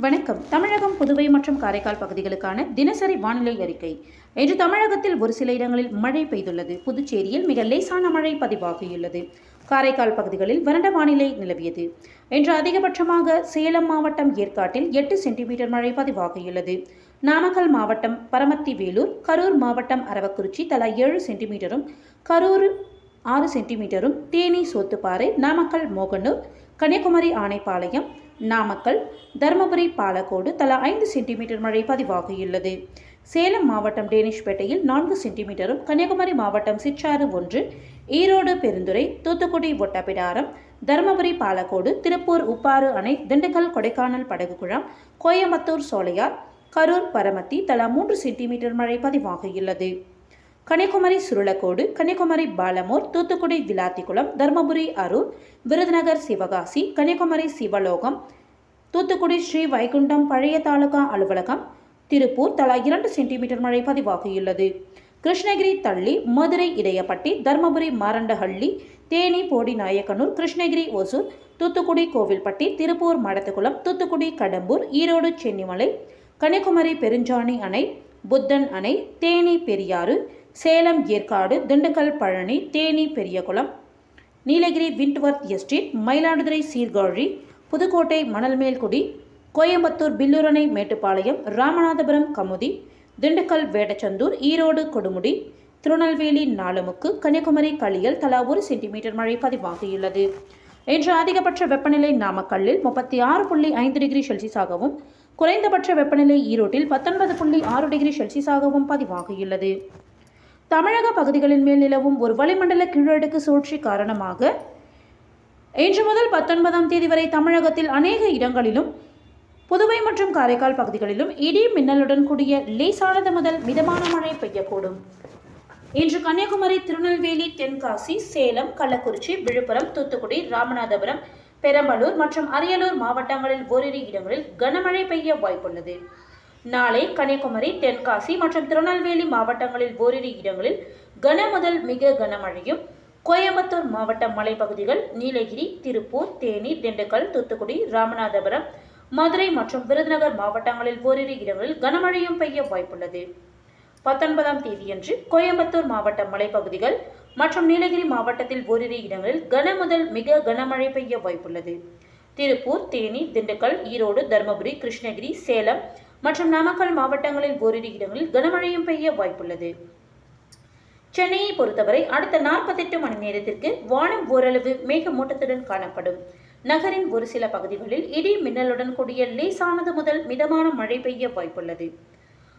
வணக்கம். தமிழகம், புதுவை மற்றும் காரைக்கால் பகுதிகளுக்கான தினசரி வானிலை அறிக்கை. இன்று தமிழகத்தில் ஒரு சில இடங்களில் மழை பெய்துள்ளது. புதுச்சேரியில் மிக லேசான மழை பதிவாகியுள்ளது. காரைக்கால் பகுதிகளில் வறண்ட வானிலை நிலவியது. இன்று அதிகபட்சமாக சேலம் மாவட்டம் ஏற்காட்டில் 8 சென்டிமீட்டர் மழை பதிவாகியுள்ளது. நாமக்கல் மாவட்டம் பரமத்தி வேலூர், கரூர் மாவட்டம் அரவக்குறிச்சி தலா 7 சென்டிமீட்டரும், கரூர் 6 சென்டிமீட்டரும், தேனி சோத்துப்பாறை, நாமக்கல் மோகனூர், கன்னியாகுமரி ஆனைப்பாளையம், நாமக்கல், தருமபுரி பாலக்கோடு தலா 5 சென்டிமீட்டர் மழை பதிவாகியுள்ளது. சேலம் மாவட்டம் டேனிஷ்பேட்டையில் 4 சென்டிமீட்டரும், கன்னியாகுமரி மாவட்டம் சிற்றாறு 1, ஈரோடு பெருந்துறை, தூத்துக்குடி ஒட்டப்பிடாரம், தருமபுரி பாலக்கோடு, திருப்பூர் உப்பாறு அணை, திண்டுக்கல் கொடைக்கானல் படகு குழாம், கோயம்புத்தூர் சோலையார், கரூர் பரமத்தி தலா 3 சென்டிமீட்டர் மழை பதிவாகியுள்ளது. கன்னியாகுமரி சுருளக்கோடு, கன்னியாகுமரி பாலமூர், தூத்துக்குடி விளாத்திக்குளம், தருமபுரி அரூர், விருதுநகர் சிவகாசி, கன்னியாகுமரி சிவலோகம், தூத்துக்குடி ஸ்ரீ வைகுண்டம் பழைய தாலுகா அலுவலகம், திருப்பூர் தலா 2 சென்டிமீட்டர் மழை பதிவாகியுள்ளது. கிருஷ்ணகிரி தள்ளி, மதுரை இடையப்பட்டி, தருமபுரி மாரண்டஹள்ளி, தேனி போடிநாயக்கனூர், கிருஷ்ணகிரி ஒசூர், தூத்துக்குடி கோவில்பட்டி, திருப்பூர் மடத்துக்குளம், தூத்துக்குடி கடம்பூர், ஈரோடு சென்னிமலை, கன்னியாகுமரி பெருஞ்சாணி அணை, புத்தன் அணை, தேனி பெரியாறு, சேலம் ஏற்காடு, திண்டுக்கல் பழனி, தேனி பெரியகுளம், நீலகிரி விண்ட்வர்த் எஸ்டேட், மயிலாடுதுறை சீர்காழி, புதுக்கோட்டை மணல்மேல்குடி, கோயம்புத்தூர் பில்லூரணை மேட்டுப்பாளையம், ராமநாதபுரம் கமுதி, திண்டுக்கல் வேடச்சந்தூர், ஈரோடு கொடுமுடி, திருநெல்வேலி நாலுமுக்கு, கன்னியாகுமரி களியல் தலா 1 சென்டிமீட்டர் மழை பதிவாகியுள்ளது. இன்று அதிகபட்ச வெப்பநிலை நாமக்கல்லில் 36.5 டிகிரி செல்சியஸாகவும், குறைந்தபட்ச வெப்பநிலை ஈரோட்டில் 19.6 டிகிரி செல்சியஸாகவும் பதிவாகியுள்ளது. தமிழக பகுதிகளின் மேல் நிலவும் ஒரு வளிமண்டல கீழடுக்கு சுழற்சி காரணமாக இன்று முதல் 19ஆம் தேதி வரை தமிழகத்தில் அநேக இடங்களிலும், புதுவை மற்றும் காரைக்கால் பகுதிகளிலும் இடி மின்னலுடன் கூடிய லேசானது முதல் மிதமான மழை பெய்யக்கூடும். இன்று கன்னியாகுமரி, திருநெல்வேலி, தென்காசி, சேலம், கள்ளக்குறிச்சி, விழுப்புரம், தூத்துக்குடி, ராமநாதபுரம், பெரம்பலூர் மற்றும் அரியலூர் மாவட்டங்களில் ஓரிரு இடங்களில் கனமழை பெய்ய வாய்ப்புள்ளது. நாளை கன்னியாகுமரி, தென்காசி மற்றும் திருநெல்வேலி மாவட்டங்களில் ஓரிரு இடங்களில் கன முதல் மிக கனமழையும், கோயம்புத்தூர் மாவட்ட மலைப்பகுதிகள், நீலகிரி, திருப்பூர், தேனி, திண்டுக்கல், தூத்துக்குடி, ராமநாதபுரம், மதுரை மற்றும் விருதுநகர் மாவட்டங்களில் ஓரிரு இடங்களில் கனமழையும் பெய்ய வாய்ப்புள்ளது. 19ஆம் தேதியன்று கோயம்புத்தூர் மாவட்ட மலைப்பகுதிகள் மற்றும் நீலகிரி மாவட்டத்தில் ஓரிரு இடங்களில் கன முதல் மிக கனமழை பெய்ய வாய்ப்புள்ளது. திருப்பூர், தேனி, திண்டுக்கல், ஈரோடு, தருமபுரி, கிருஷ்ணகிரி, சேலம் மற்றும் நாமக்கல் மாவட்டங்களில் ஓரிரு இடங்களில் கனமழையும் பெய்ய வாய்ப்புள்ளது. சென்னையை பொறுத்தவரை அடுத்த 48 மணி நேரத்திற்கு வானம் ஓரளவு மேகமூட்டத்துடன் காணப்படும். நகரின் ஒரு சில பகுதிகளில் இடி மின்னலுடன் கூடிய லேசானது முதல் மிதமான மழை பெய்ய வாய்ப்புள்ளது.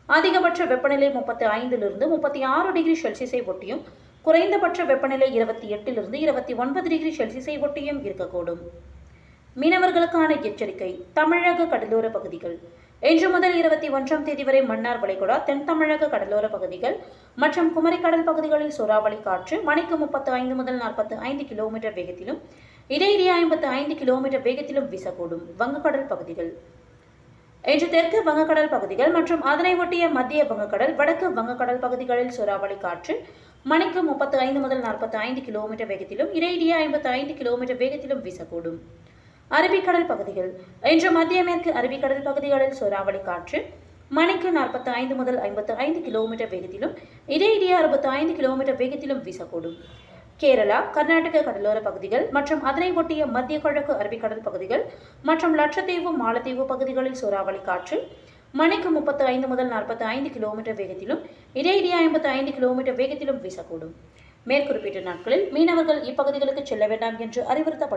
அதிகபட்ச வெப்பநிலை 35 36 டிகிரி செல்சியஸை ஒட்டியும், குறைந்தபட்ச வெப்பநிலை 28 29 டிகிரி செல்சியஸை ஒட்டியும் இருக்கக்கூடும். மீனவர்களுக்கான எச்சரிக்கை. தமிழக கடலோர பகுதிகள். இன்று முதல் 21ஆம் தேதி வரை மன்னார் வளைகுடா, தென் தமிழக கடலோர பகுதிகள் மற்றும் குமரிக்கடல் பகுதிகளில் சூறாவளி காற்று மணிக்கு 35 முதல் 45 கிலோமீட்டர் வேகத்திலும், இடையிடையே 55 கிலோமீட்டர் வேகத்திலும் வீசக்கூடும். வங்கக்கடல் பகுதிகள். இன்று தெற்கு வங்கக்கடல் பகுதிகள் மற்றும் அதனை ஒட்டிய மத்திய வங்கக்கடல், வடக்கு வங்கக்கடல் பகுதிகளில் சூறாவளி காற்று மணிக்கு 35 முதல் 45 கிலோமீட்டர் வேகத்திலும், இடையிடையே 55 கிலோமீட்டர் வேகத்திலும் வீசக்கூடும். அரபிக்கடல் பகுதிகள். இன்று மத்திய மேற்கு அரபிக்கடல் பகுதிகளில் சூறாவளி காற்று மணிக்கு 45 முதல் 55 கிலோமீட்டர் வேகத்திலும், இடையிடையே 65 கிலோமீட்டர் வேகத்திலும் வீசக்கூடும். கேரளா, கர்நாடக கடலோர பகுதிகள் மற்றும் அதனை ஒட்டிய மத்திய கிழக்கு அரபிக்கடல் பகுதிகள் மற்றும் லட்சத்தீவு, மாலத்தீவு பகுதிகளில் சூறாவளி காற்று மணிக்கு 35 முதல் 45 கிலோமீட்டர் வேகத்திலும், இடையிடையே 55 கிலோமீட்டர் வேகத்திலும் வீசக்கூடும். மேற்குறிப்பிட்ட நாட்களில் மீனவர்கள் இப்பகுதிகளுக்கு செல்ல வேண்டாம் என்று அறிவுறுத்தப்படுகிறது.